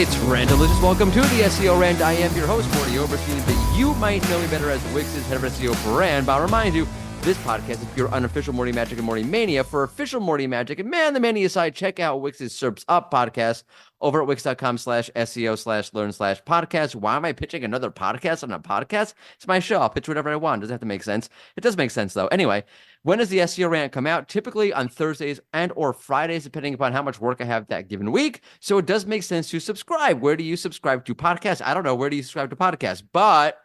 It's Randalicious. Welcome to the SEO Rant. I am your host, Morty Oberstein, but you might know me better as Wix's head of SEO for Rand. But I'll remind you, this podcast is pure unofficial Morty Magic and Morty Mania. For official Morty Magic and man the mania side, check out Wix's Serps Up podcast over at wix.com/SEO/learn/podcast. Why am I pitching another podcast on a podcast? It's my show. I'll pitch whatever I want. Doesn't have to make sense. It does make sense, though. Anyway, when does the SEO Rant come out? Typically on Thursdays and or Fridays, depending upon how much work I have that given week. So it does make sense to subscribe. Where do you subscribe to podcasts? I don't know. Where do you subscribe to podcasts? But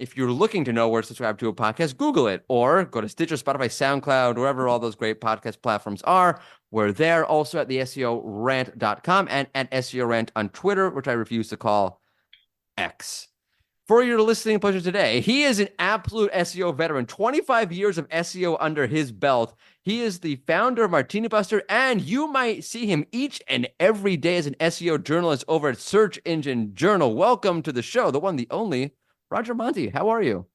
if you're looking to know where to subscribe to a podcast, Google it or go to Stitcher, Spotify, SoundCloud, wherever all those great podcast platforms are. We're there also at the SEOrant.com and at SEO Rant on Twitter, which I refuse to call X. For your listening pleasure today, he is an absolute SEO veteran, 25 years of SEO under his belt. He is the founder of Martini Buster, and you might see him each and every day as an SEO journalist over at Search Engine Journal. Welcome to the show, the one, the only, Roger Monitti. How are you?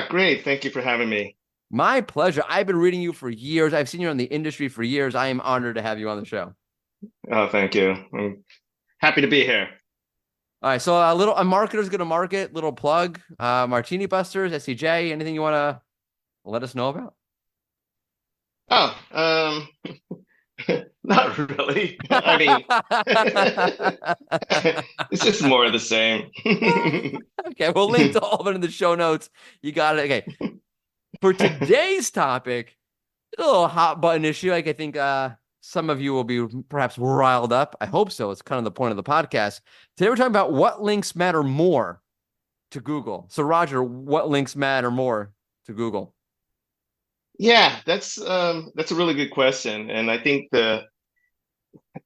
Great. Thank you for having me. My pleasure. I've been reading you for years. I've seen you in the industry for years. I am honored to have you on the show. Oh, thank you. I'm happy to be here. All right. So a marketer's going to market, little plug, Martini Busters, SEJ, anything you want to let us know about? Not really. I mean, it's just more of the same. Okay, we'll link to all of it in the show notes. You got it. Okay. For today's topic, it's a little hot button issue. I think some of you will be perhaps riled up. I hope so. It's kind of the point of the podcast. Today we're talking about what links matter more to Google. So Roger, what links matter more to Google? Yeah, that's a really good question. And I think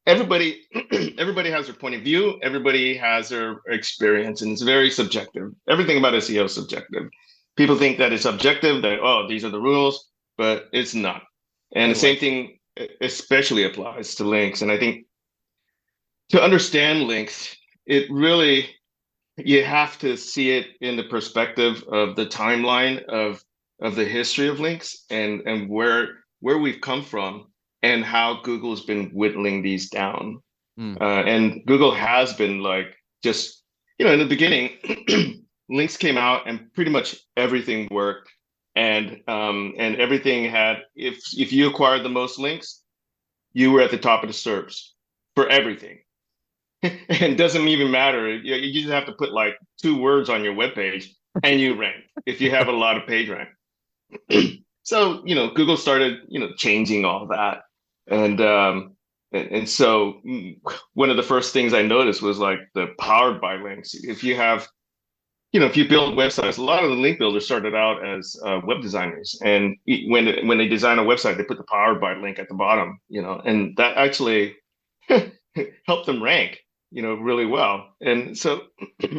everybody has their point of view, everybody has their experience, and it's very subjective. Everything about SEO is subjective. People think that it's objective, that, oh, these are the rules, but it's not. And the same thing especially applies to links. And I think to understand links, you have to see it in the perspective of the timeline of the history of links and where we've come from and how Google's been whittling these down. And Google has been just, in the beginning, links came out and pretty much everything worked. And everything had, if you acquired the most links, you were at the top of the SERPs for everything. And it doesn't even matter. You just have to put 2 words on your webpage and you rank if you have a lot of page rank. So, Google started, changing all that. And so one of the first things I noticed was the powered by links. If you have, if you build websites, a lot of the link builders started out as web designers. And when they design a website, they put the powered by link at the bottom, and that actually helped them rank, really well. And so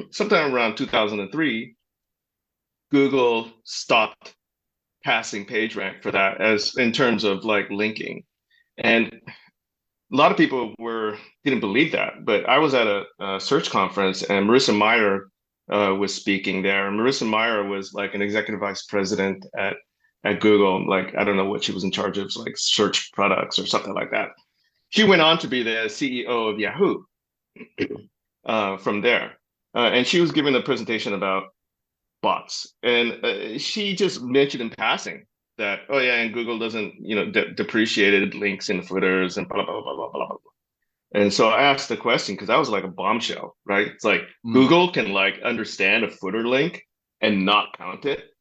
sometime around 2003, Google stopped passing PageRank for that as in terms of linking. And a lot of people didn't believe that, but I was at a search conference and Marissa Mayer was speaking there. And Marissa Mayer was an executive vice president at Google. I don't know what she was in charge of, search products or something like that. She went on to be the CEO of Yahoo from there. And she was giving a presentation about bots. And she just mentioned in passing that, oh yeah, and Google doesn't, depreciated links in footers and blah, blah, blah, blah, blah, blah. And so I asked the question because that was a bombshell, right? It's Google can understand a footer link and not count it.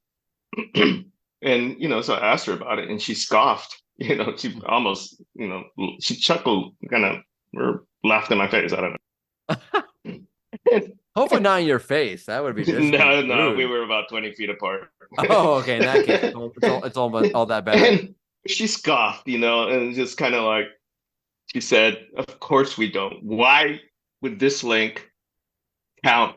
And, so I asked her about it and she scoffed, she almost, she chuckled, kind of, or laughed in my face. I don't know. Hopefully not in your face. That would be just no, we were about 20 feet apart. Oh, okay. In that case, it's all that better. And she scoffed, and just kind of she said, of course we don't. Why would this link count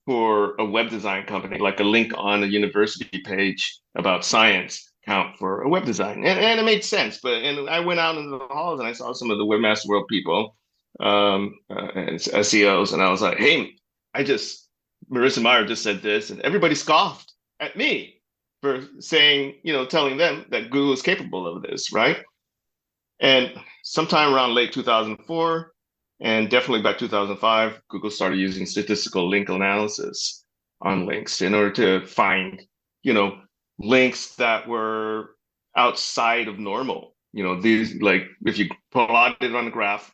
for a web design company, a link on a university page about science count for a web design? And it made sense. And I went out into the halls and I saw some of the Webmaster World people, and SEOs, and I was like, hey, Marissa Mayer just said this, and everybody scoffed at me for saying, telling them that Google is capable of this, right? And sometime around late 2004, And definitely by 2005, Google started using statistical link analysis on links in order to find, you know, links that were outside of normal. You know, these, like, if you plot it on a graph,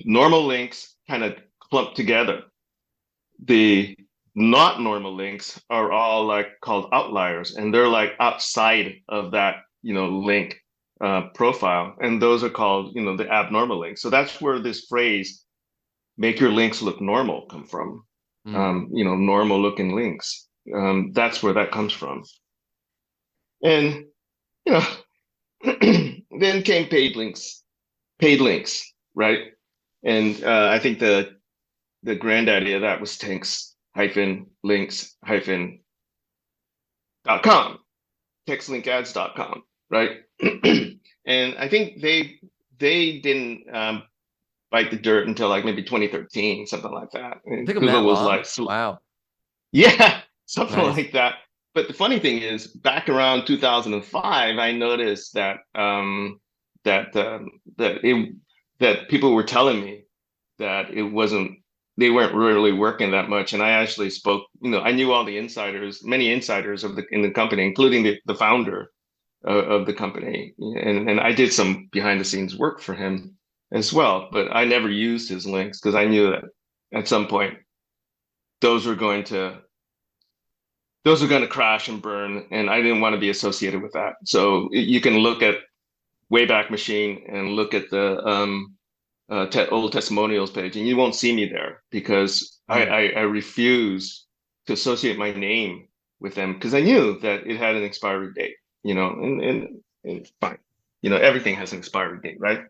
normal links kind of clump together. The not normal links are all like called outliers, and they're like outside of that, link profile, and those are called, the abnormal links. So that's where this phrase "make your links look normal" come from. Mm. Normal looking links. That's where that comes from. And you know, then came paid links, right? And I think the granddaddy of that was tanks hyphen links hyphen .com, textlinkads.com, right? And I think they didn't bite the dirt until like maybe 2013, something like that. It And took them that Google was long? like, Wow. yeah, something Nice. like that. But the funny thing is, back around 2005, I noticed that that it that people were telling me that they weren't really working that much. And I actually spoke, I knew all the insiders, many insiders in the company, including the founder of the company. And I did some behind the scenes work for him as well. But I never used his links because I knew that at some point those were going to those were going to crash and burn, and I didn't want to be associated with that. So you can look at Wayback Machine and look at the old testimonials page, and you won't see me there because Mm. I refuse to associate my name with them because I knew that it had an expiry date, and fine, everything has an expiry date, right?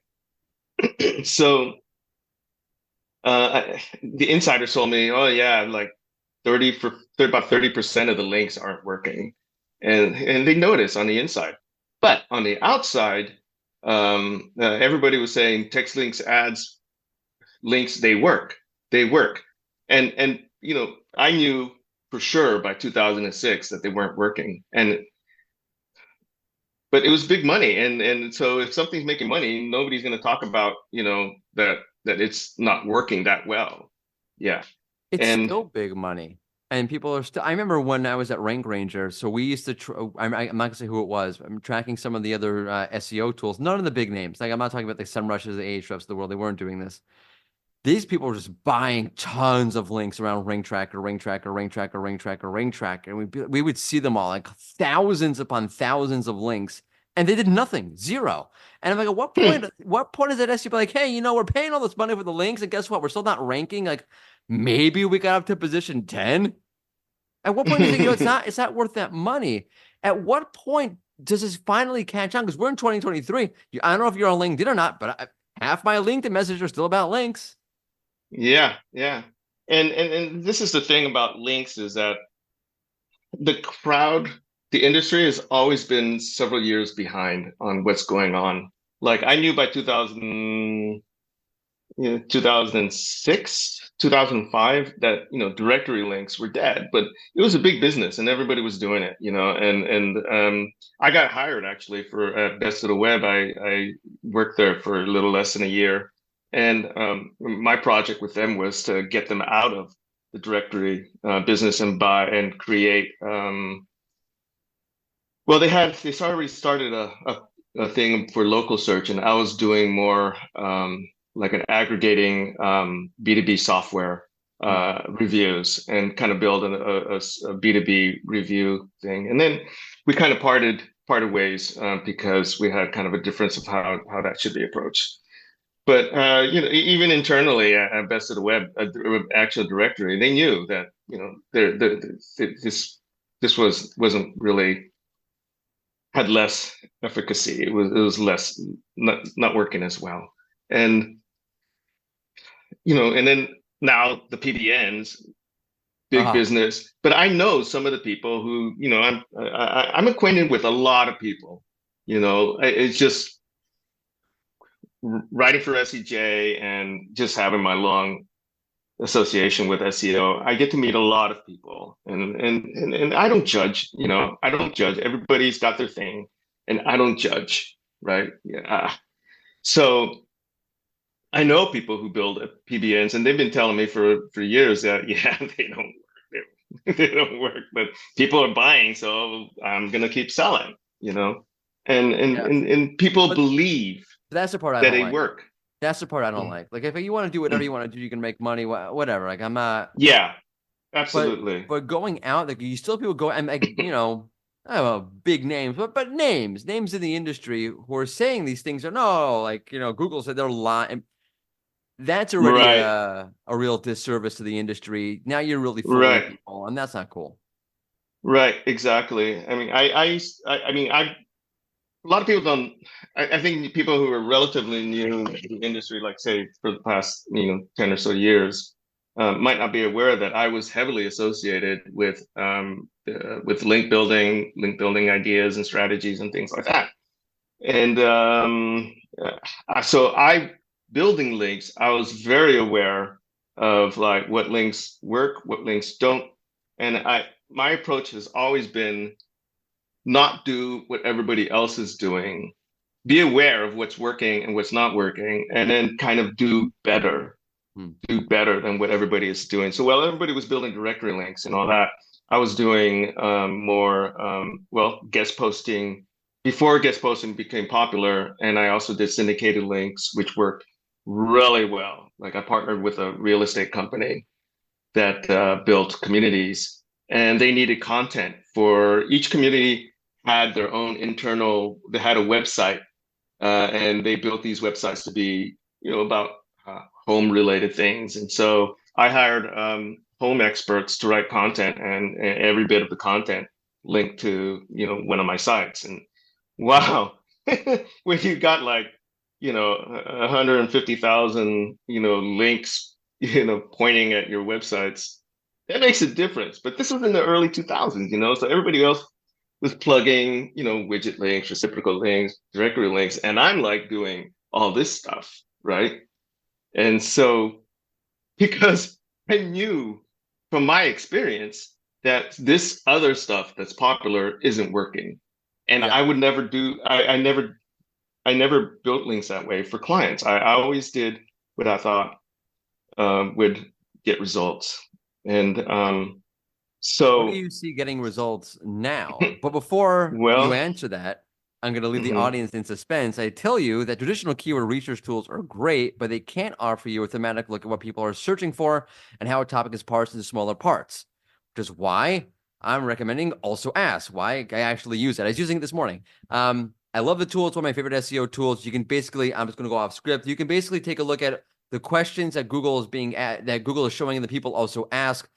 So the insider told me, oh yeah, like about 30% of the links aren't working, and they notice on the inside, but on the outside, everybody was saying text links ads links, they work, and I knew for sure by 2006 that they weren't working, and but it was big money, and so if something's making money, nobody's going to talk about that it's not working that well. Yeah. It's And still big money. And people are still, I remember when I was at Rank Ranger, so we used to, I'm not gonna say who it was. I'm tracking some of the other SEO tools, none of the big names. Like I'm not talking about the SEMrushes, the Ahrefs of the world. They weren't doing this. These people were just buying tons of links around Ring Tracker, Ring Tracker, Ring Tracker, Ring Tracker, Ring Tracker, and we would see them all, like thousands upon thousands of links, and they did nothing, zero. And I'm like, at what point? What point is it SEO like, hey, we're paying all this money for the links, and guess what? We're still not ranking. Like maybe we got up to position 10. At what point is it, it's not worth that money? At what point does this finally catch on? Because we're in 2023. I don't know if you're on LinkedIn or not, but half my LinkedIn messages are still about links. yeah, yeah. And this is the thing about links is that the crowd, the industry has always been several years behind on what's going on. Like I knew by 2006, 2005 that, directory links were dead, but it was a big business and everybody was doing it, and I got hired actually for Best of the Web. I worked there for a little less than a year. And my project with them was to get them out of the directory business and buy and create well, they already started a thing for local search, and I was doing more like an aggregating B2B software Hmm. reviews and kind of build a B2B review thing. And then we kind of parted ways because we had kind of a difference of how that should be approached. But even internally at Best of the Web, actual directory, they knew that this wasn't really had less efficacy. It was less not working as well. And and then now the PBNs, big Oh, business. But I know some of the people who, I'm acquainted with a lot of people. It's just writing for SEJ and just having my long association with SEO. I get to meet a lot of people, and I don't judge. I don't judge. Everybody's got their thing, and I don't judge, right? Yeah. So I know people who build PBNs, and they've been telling me for years that yeah, they don't work. They don't work, but people are buying, so I'm gonna keep selling, you know. Yeah. And people But believe that's the part I that don't they like. work. That's the part I don't Mm, like. Like if you want to do whatever mm. you want to do, you can make money, whatever. Like I'm not. Yeah, But absolutely. going out, like you still people go and like I don't know big names, but names in the industry who are saying these things are no, like Google said they're lying. That's already Right, a real disservice to the industry. Now you're really fooling right, people, and that's not cool. right. Exactly. I mean, I mean, a lot of people don't. I think people who are relatively new to the industry, like say for the past 10 or so years, might not be aware that I was heavily associated with link building ideas and strategies and things like that. And so I building links, I was very aware of like what links work, what links don't, and I my approach has always been not do what everybody else is doing, be aware of what's working and what's not working, and then kind of Hmm. do better than what everybody is doing. So while everybody was building directory links and all that, I was doing more, well, guest posting before guest posting became popular. And I also did syndicated links, which worked really well. Like I partnered with a real estate company that built communities, and they needed content for each community had their own internal, they had a website, and they built these websites to be, about home related things. And so I hired home experts to write content, and every bit of the content linked to, one of my sites. And wow, when you got like, 150,000, links, pointing at your websites, that makes a difference. But this was in the early 2000s, so everybody else was plugging, widget links, reciprocal links, directory links, and I'm like doing all this stuff, right? And so because I knew from my experience that this other stuff that's popular isn't working. And Yeah. I would never do I never built links that way for clients. I always did what I thought would get results. And What do so you see getting results now? But before you well, answer that, I'm going to leave the mhm, audience in suspense. I tell you that traditional keyword research tools are great, but they can't offer you a thematic look at what people are searching for and how a topic is parsed into smaller parts, which is why I'm recommending Also Ask, why I actually use it. I was using it this morning. I love the tool. It's one of my favorite SEO tools. You can basically, I'm just going to go off script. You can basically take a look at the questions that Google is showing and the people also ask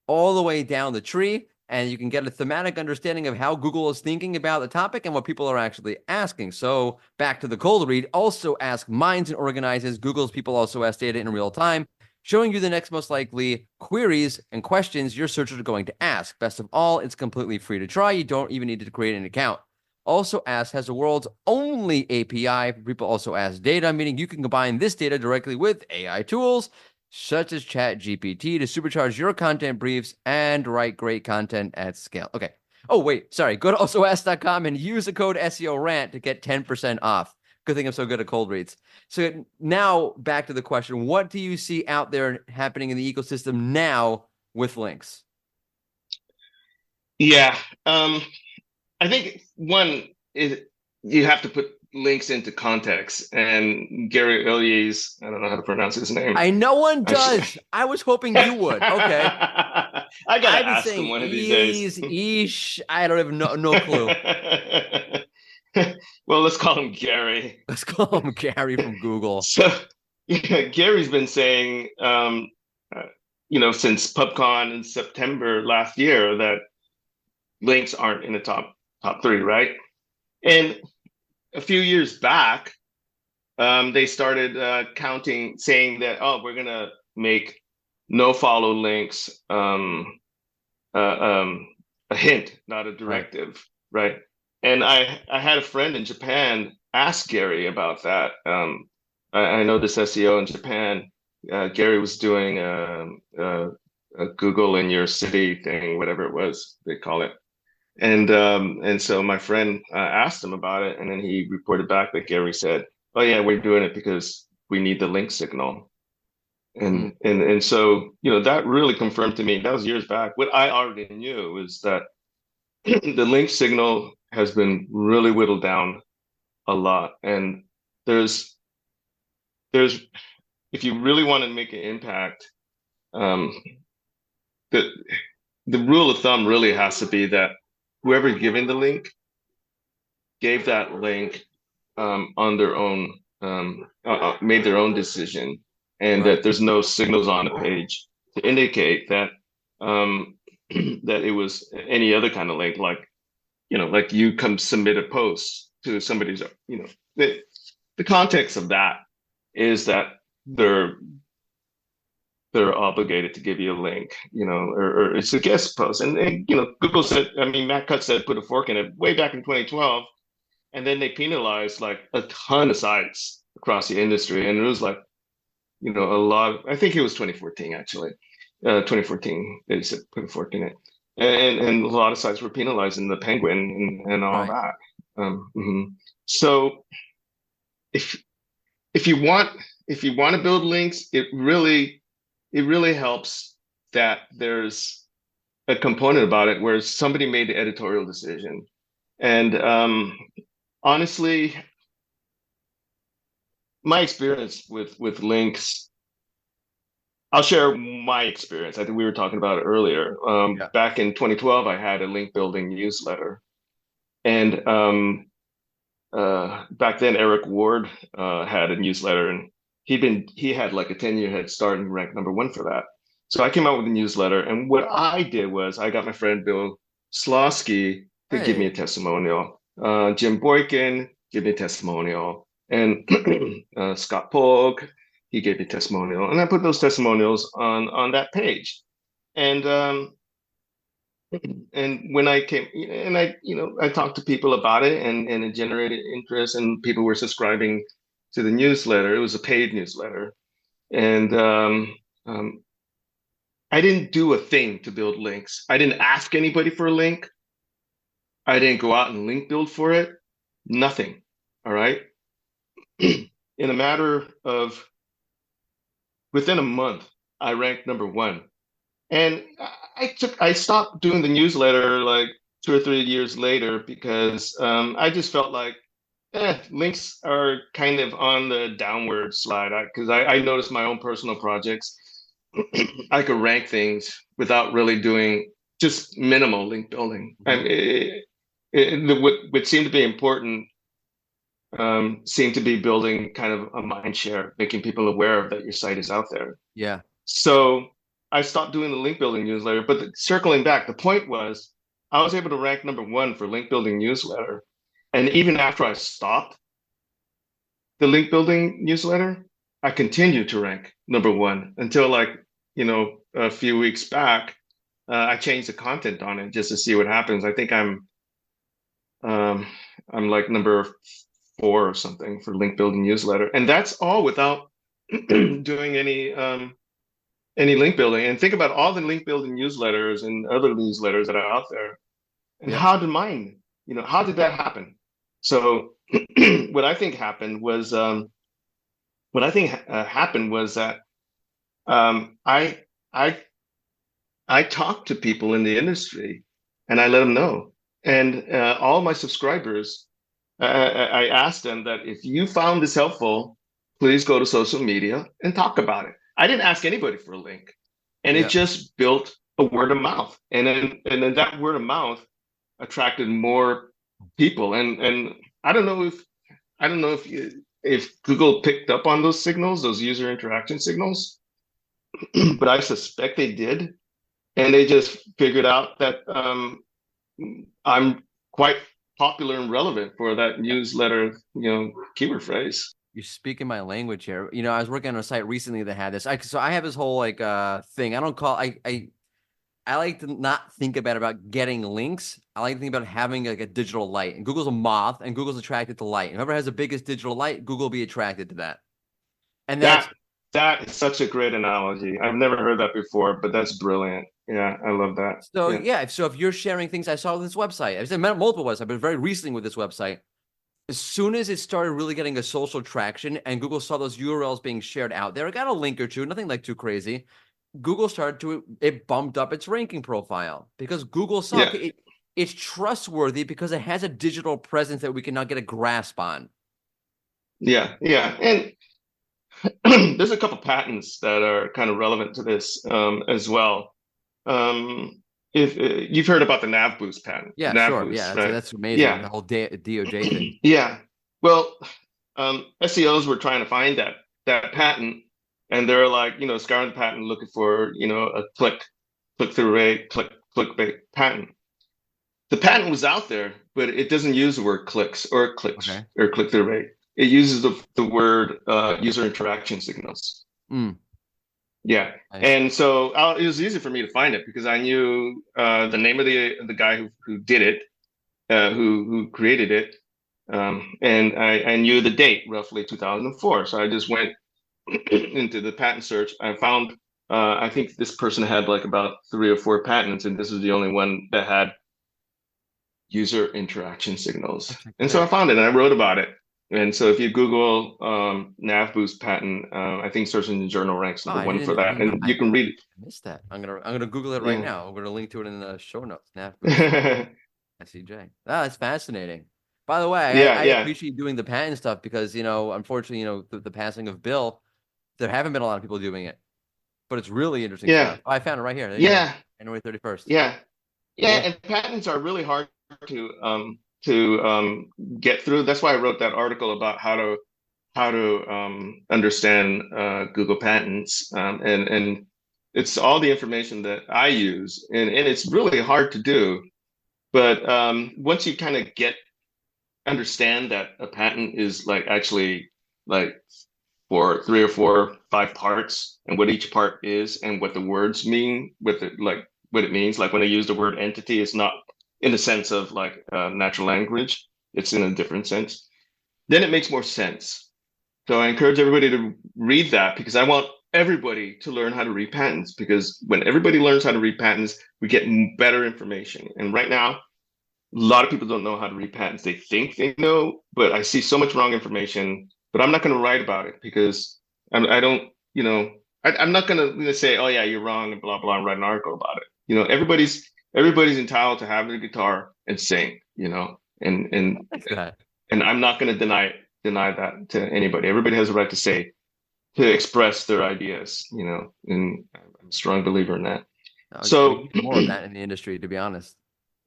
all the way down the tree, and you can get a thematic understanding of how Google is thinking about the topic and what people are actually asking. So back to the cold read, Also Ask minds and organizes Google's people also ask data in real time, showing you the next most likely queries and questions your searchers are going to ask. Best of all, it's completely free to try. You don't even need to create an account. Also Ask has the world's only API for people also ask data, meaning you can combine this data directly with AI tools such as ChatGPT to supercharge your content briefs and write great content at scale. Okay. Oh, wait. Sorry. Go to alsoask.com and use the code SEO rant to get 10% off. Good thing I'm so good at cold reads. So now back to the question. What do you see out there happening in the ecosystem now with links? yeah. I think one is you have to put links into context. And Gary Illyes, I don't know how to pronounce his name. No one I should, does. I was hoping you would. Okay. I I've gotta been ask him saying one of these days. ease, eesh. I don't even know, no clue. Well, let's call him Gary. Let's call him Gary from Google. So, yeah, Gary's been saying, uh, since PubCon in September last year that links aren't in the top three, right? And a few years back, they started counting, saying that, oh, we're gonna make no follow links a hint, not a Right. directive, right? And I had a friend in Japan ask Gary about that. I know this SEO in Japan. Gary was doing a Google in your city thing, whatever it was they call it. And so my friend asked him about it, and then he reported back that Gary said, "Oh yeah, we're doing it because we need the link signal. Mm, And so, that really confirmed to me, that was years back. What I already knew is that the link signal has been really whittled down a lot. And there's there's if you really want to make an impact, um, the the rule of thumb really has to be that whoever's giving the link gave that link on their own, made their own decision, and right. that there's no signals on the page to indicate that um, that it was any other kind of link, like you come submit a post to somebody's, the context of that is that they're they're obligated to give you a link, or it's a guest post. And Google said, I mean, Matt Cutts said, put a fork in it way back in 2012. And then they penalized like a ton of sites across the industry. And it was like, a lot I think it was 2014, actually. 2014, they said put a fork in it. And a lot of sites were penalizing the penguin and all Right. that. So if if you want if you want to build links, it really helps that there's a component about it where somebody made the editorial decision. And honestly, my experience with links, I'll share my experience. I think we were talking about it earlier. Yeah. Back in 2012, I had a link building newsletter. And back then, Eric Ward had a newsletter, and he had like a 10-year head start and ranked number one for that. So I came out with a newsletter, and what I did was I got my friend Bill Slosky to give me a Hey. testimonial. Jim Boykin gave me a testimonial, and Scott Polk, he gave me a testimonial, and I put those testimonials on that page. And when I came, and I talked to people about it, and it generated interest, and people were subscribing to the newsletter. It was a paid newsletter, and um, I didn't do a thing to build links. I didn't ask anybody for a link. I didn't go out and link build for it. Nothing. All right. In a matter of within a month, I ranked number one. And I stopped doing the newsletter like 2 or 3 years later because I just felt like links are kind of on the downward slide because I noticed my own personal projects. I could rank things without really doing just minimal link building. I Mhm. mean, what seemed to be important seemed to be building kind of a mind share, making people aware of that your site is out there. Yeah. So I stopped doing the link building newsletter. But circling back, the point was I was able to rank number one for link building newsletter. And even after I stopped the link building newsletter, I continued to rank number one until a few weeks back, I changed the content on it just to see what happens. I think um, I'm like number four or something for link building newsletter. And that's all without doing any link building. And think about all the link building newsletters and other newsletters that are out there. And Yep. how did that happen? So what I think happened was that I I I talked to people in the industry and I let them know. And all my subscribers, I asked them that if you found this helpful, please go to social media and talk about it. I didn't ask anybody for a link, and it Yep. just built a word of mouth. And then that word of mouth attracted more people. And I don't know if Google picked up on those signals, those user interaction signals, but I suspect they did, and they just figured out that I'm quite popular and relevant for that newsletter, keyword phrase. You're speaking my language here. I was working on a site recently that had this. So I have this whole thing. I don't call I like to not think about getting links. I like to think about having like a digital light. And Google's a moth, and Google's attracted to light. Whoever has the biggest digital light, Google will be attracted to that. And that's That that is such a great analogy. I've never heard that before, but that's brilliant. Yeah, I love that. so Yeah. yeah. So if you're sharing things, I saw this website. I said multiple websites, but very recently with this website. As soon as it started really getting a social traction and Google saw those URLs being shared out there, I got a link or two, nothing like too crazy. Google started to, it bumped up its ranking profile because Google saw, Yeah, okay, it's trustworthy because it has a digital presence that we can now get a grasp on. yeah, yeah. And there's a couple patents that are kind of relevant to this as well. Um, if you've heard about the nav boost patent, Yeah, nav sure. Yeah, boost, that's right? that's amazing. Yeah, The whole DOJ thing. yeah. Well, SEOs were trying to find that patent, and they're like, scouring the patent looking for, a click through rate, clickbait patent. The patent was out there, but it doesn't use the word clicks Okay. or click through rate. It uses the word user interaction signals. Mm, Yeah. nice. And so it was easy for me to find it because I knew the name of the guy who did it, who created it, and I knew the date, roughly 2004. So I just went into the patent search. I found I think this person had like about 3 or 4 patents, and this is the only one that had user interaction signals. I'll check And that so I out. found it and I wrote about it. And so if you Google nav boost patent, I think Search Engine Journal ranks Oh, #1 for I that, didn't know. and you can read it. I missed that. I'm gonna Google it right Yeah. now. I'm gonna link to it in the show notes. Snap boost. SEJ. Ah, that's fascinating. By the way, Yeah, I yeah, appreciate doing the patent stuff because, unfortunately, the passing of Bill, there haven't been a lot of people doing it, but it's really interesting yeah, stuff. Oh, I found it right here. There you go. yeah, January 31st. yeah, yeah. Yeah. And patents are really hard to get through. That's why I wrote that article about how to understand Google Patents, and it's all the information that I use, and it's really hard to do. But once you kind of understand that a patent is like actually like for 3 or 4, 5 parts, and what each part is, and what the words mean, with it, like what it means. Like when I use the word entity, it's not in the sense of like natural language; it's in a different sense. Then it makes more sense. So I encourage everybody to read that because I want everybody to learn how to read patents. Because when everybody learns how to read patents, we get better information. And right now, a lot of people don't know how to read patents. They think they know, but I see so much wrong information. But I'm not going to write about it because I don't, I'm not going to say, oh yeah, you're wrong and blah blah, and write an article about it. Everybody's entitled to have their guitar and sing, and Like that. and I'm not going to deny that to anybody. Everybody has a right to express their ideas, and I'm a strong believer in that. We So need more of that in the industry, to be honest.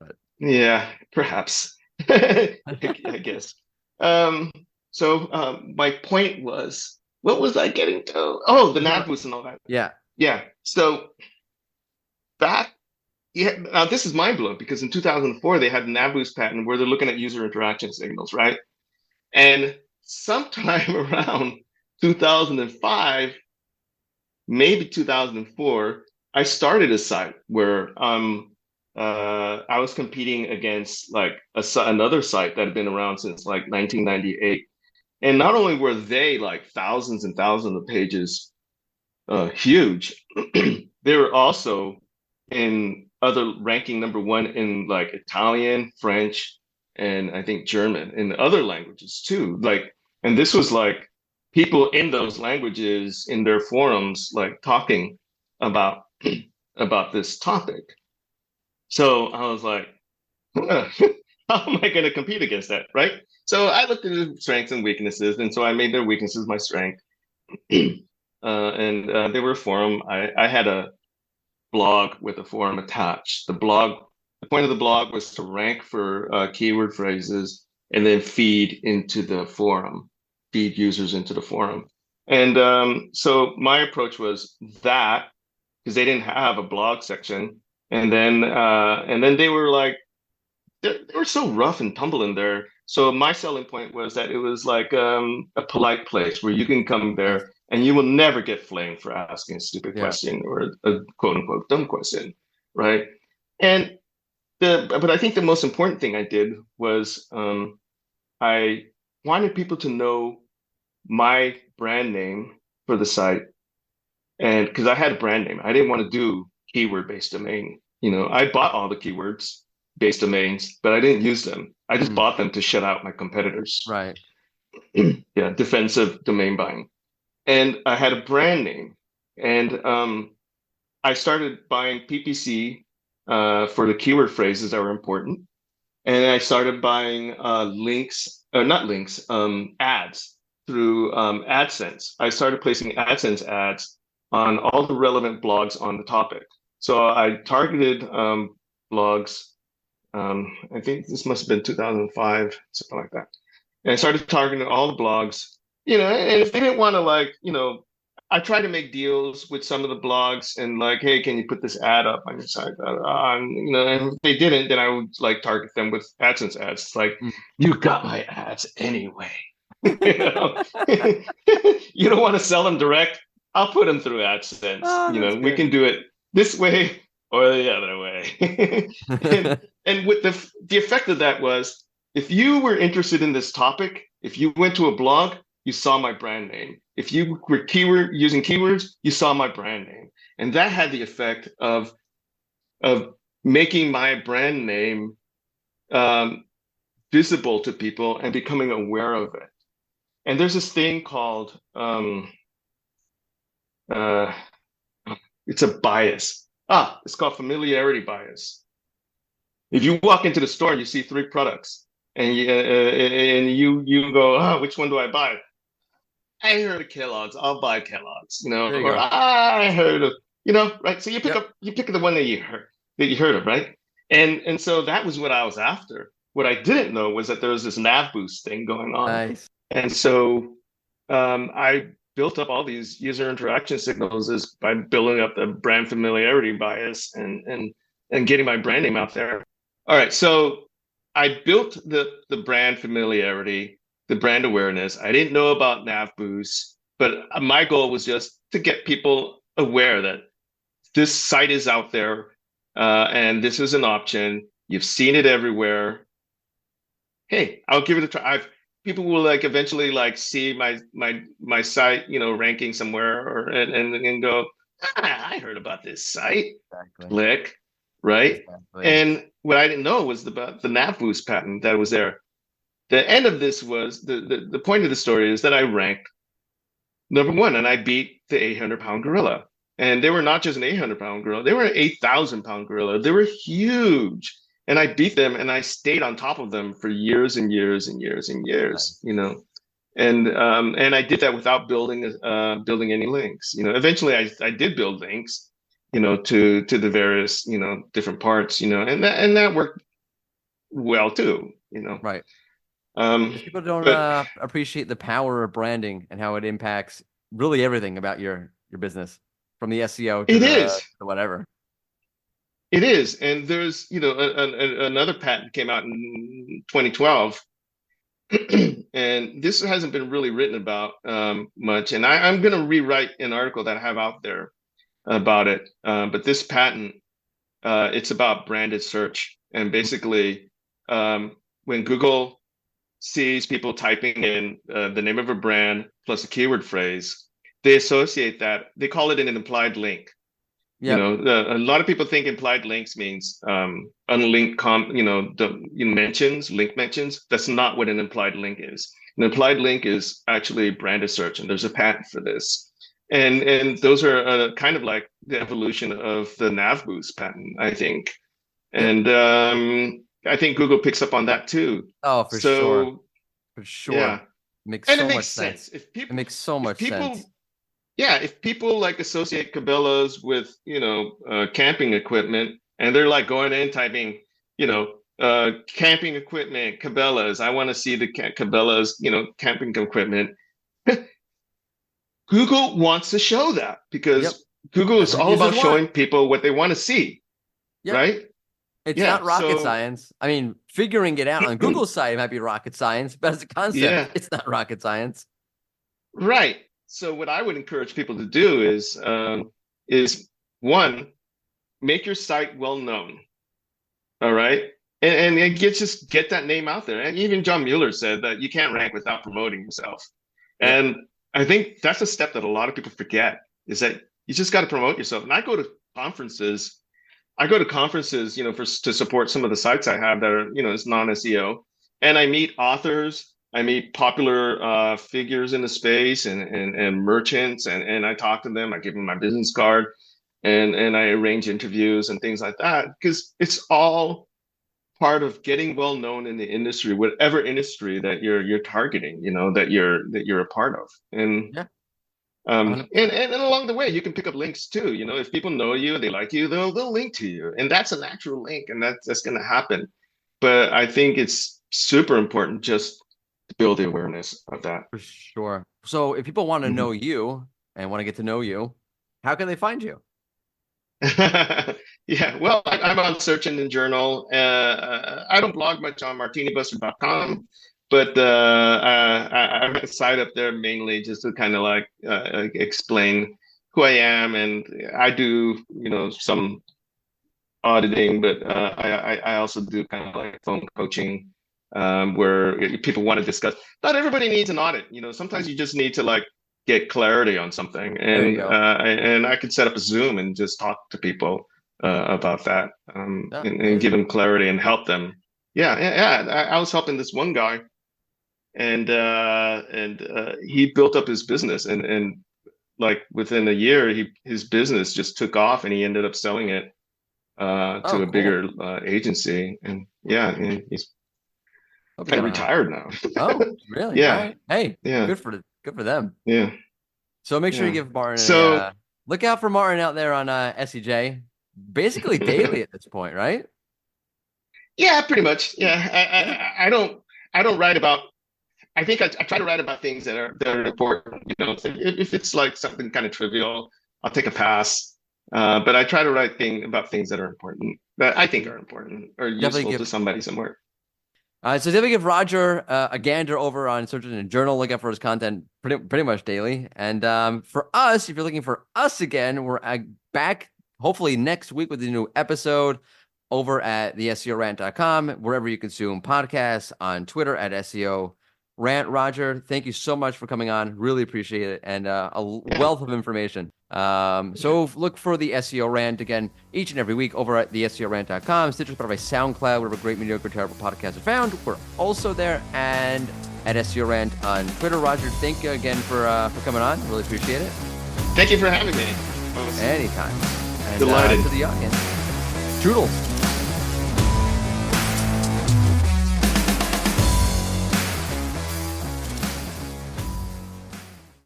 But yeah, perhaps. I guess. Um, my point was, what was I getting to? Oh, the nav boost and all that. yeah. Yeah. So back, yeah. Now this is mind blowing because in 2004 they had the nav boost patent where they're looking at user interaction signals, right? And sometime around 2005, maybe 2004, I started a site where I was competing against like another site that had been around since like 1998. And not only were they like thousands and thousands of pages huge, they were also in other ranking #1 in like Italian, French, and I think German, in other languages too. Like, and this was like people in those languages in their forums, like talking about about this topic. So I was like, how am I going to compete against that, right? So I looked at the strengths and weaknesses, and so I made their weaknesses my strength. And they were a forum. I had a blog with a forum attached. The point of the blog was to rank for keyword phrases and then feed into the forum, feed users into the forum. And so my approach was that because they didn't have a blog section, and then they were like they were so rough and tumble in there. So my selling point was that it was like a polite place where you can come Nice. there and you will never get flamed for asking a stupid Yeah. question or a quote unquote dumb question, right? And but I think the most important thing I did was I wanted people to know my brand name for the site, and because I had a brand name, I didn't want to do keyword based domain. I bought all the keywords based domains, but I didn't use them. I just Mm, bought them to shut out my competitors. right. Yeah, defensive domain buying. And I had a brand name. And I started buying PPC for the keyword phrases that were important. And I started buying not links, ads through AdSense. I started placing AdSense ads on all the relevant blogs on the topic. So I targeted blogs. I think this must have been 2005, something like that. And I started targeting all the blogs, and if they didn't want to I tried to make deals with some of the blogs and like, hey, can you put this ad up on your site? And if they didn't, then I would like target them with AdSense ads. It's like, Mm. you got my ads anyway. You know? You don't want to sell them direct? I'll put them through AdSense. Oh, that's We good. can do it this way or the other way. and and with the effect of that was if you were interested in this topic, if you went to a blog, you saw my brand name. If you were using keywords, you saw my brand name. And that had the effect of making my brand name um, visible to people and becoming aware of it. And there's this thing called uh, it's a bias. It's called familiarity bias. If you walk into the store and you see three products and you go, which one do I buy? I heard of Kellogg's, I'll buy Kellogg's, There you or go. I heard of, right? So Yep. you pick the one that you heard of, right? And so that was what I was after. What I didn't know was that there was this nav boost thing going on. Nice. And so I built up all these user interaction signals is by building up the brand familiarity bias and getting my brand name out there. All right, so I built the brand familiarity, the brand awareness. I didn't know about nav boost, but my goal was just to get people aware that this site is out there, and this is an option. You've seen it everywhere. Hey, I'll give it a try. People will like eventually like see my site, ranking somewhere and go, I heard about this site. Exactly. Click, right? Exactly. And what I didn't know was about the nav boost patent that was there. The end of this was the point of the story is that I ranked number one and I beat the 800-pound gorilla. And they were not just an 800-pound gorilla, they were an 8,000-pound gorilla. They were huge. And I beat them and I stayed on top of them for years and years and years and years, Nice. And I did that without building any links. Eventually I did build links, to the various, different parts, and that worked well too. Right. Um, Because people don't but appreciate the power of branding and how it impacts really everything about your business, from the SEO to it the is. to whatever. It is, and there's another patent came out in 2012, and this hasn't been really written about much. And I'm going to rewrite an article that I have out there about it. But this patent, it's about branded search, and basically, when Google sees people typing in the name of a brand plus a keyword phrase, they associate that. They call it an implied link. Yep. A lot of people think implied links means unlinked link mentions. That's not what an implied link is. An implied link is actually branded search, and there's a patent for this. And those are kind of like the evolution of the nav boost patent, I think. Yep. And I think Google picks up on that too. Oh, for sure. So For sure. yeah, Makes and it so makes much sense. sense It makes so if much people sense. yeah, if people like associate Cabela's with, camping equipment and they're like going in typing, camping equipment, Cabela's, I want to see the Cabela's, camping equipment. Google wants to show that Yep. because Google That's is what all users about want. showing people what they want to see, Yep. right? It's Yeah. not rocket So, science. I mean, figuring it out on Google's side it might be rocket science, but as a concept, yeah, it's not rocket science. right. So what I would encourage people to do is one, make your site well known. All right. And it gets just get that name out there. And even John Mueller said that you can't rank without promoting yourself. Yep. And I think that's a step that a lot of people forget is that you just got to promote yourself. And I go to conferences. I go to conferences, to support some of the sites I have that are, it's non-SEO. and I meet authors, I meet popular figures in the space and merchants, and I talk to them. I give them my business card, and I arrange interviews and things like that because it's all part of getting well known in the industry, whatever industry that you're targeting, that you're a part of. And Yeah, um 100%. and along the way you can pick up links too. If people know you, they like you, they'll link to you. And that's a natural link, and that's gonna happen. But I think it's super important just to build the awareness of that. For sure. So if people want to know Mhm. you and want to get to know you, how can they find you? Yeah, well, I'm on Search Engine Journal. I don't blog much on martinibuster.com, but I have a site up there mainly just to kind of like explain who I am, and I do, some auditing, but I also do kind of like phone coaching, where people want to discuss. Not everybody needs an audit. Sometimes you just need to like get clarity on something, There you and go. I could set up a Zoom and just talk to people about that, Yeah, and give amazing. them clarity and help them. Yeah, yeah, yeah. I was helping this one guy, and he built up his business, and like within a year, his business just took off, and he ended up selling it Oh, to a cool. bigger agency. And yeah, and he's Hope you kind of got on. retired now. Oh, really? All Yeah, right. Hey, yeah, good for them. yeah, So make sure you yeah. give Martin a So look out for Martin out there on SEJ, basically daily at this point, right? yeah, pretty much. Yeah, Yeah. I don't write about. I think I try to write about things that are important. If it's like something kind of trivial, I'll take a pass. But I try to write about things that are important, that I think are important or Definitely useful to give. somebody somewhere. So definitely give Roger a gander over on Search Engine Journal. Look out for his content pretty much daily. And for us, if you're looking for us again, we're back hopefully next week with a new episode over at the SEOrant.com, wherever you consume podcasts, on Twitter at SEO Rant. Roger, thank you so much for coming on. Really appreciate it. And a Yeah, wealth of information. yeah. So look for the SEO Rant again each and every week over at the SEOrant.com, Stitcher, Spotify, SoundCloud, wherever great, mediocre, terrible podcasts are found. We're also there, and at SEO Rant on Twitter. Roger, thank you again for coming on. Really appreciate it. Thank you for having me. I was Anytime. And delighted. to the audience, toodles.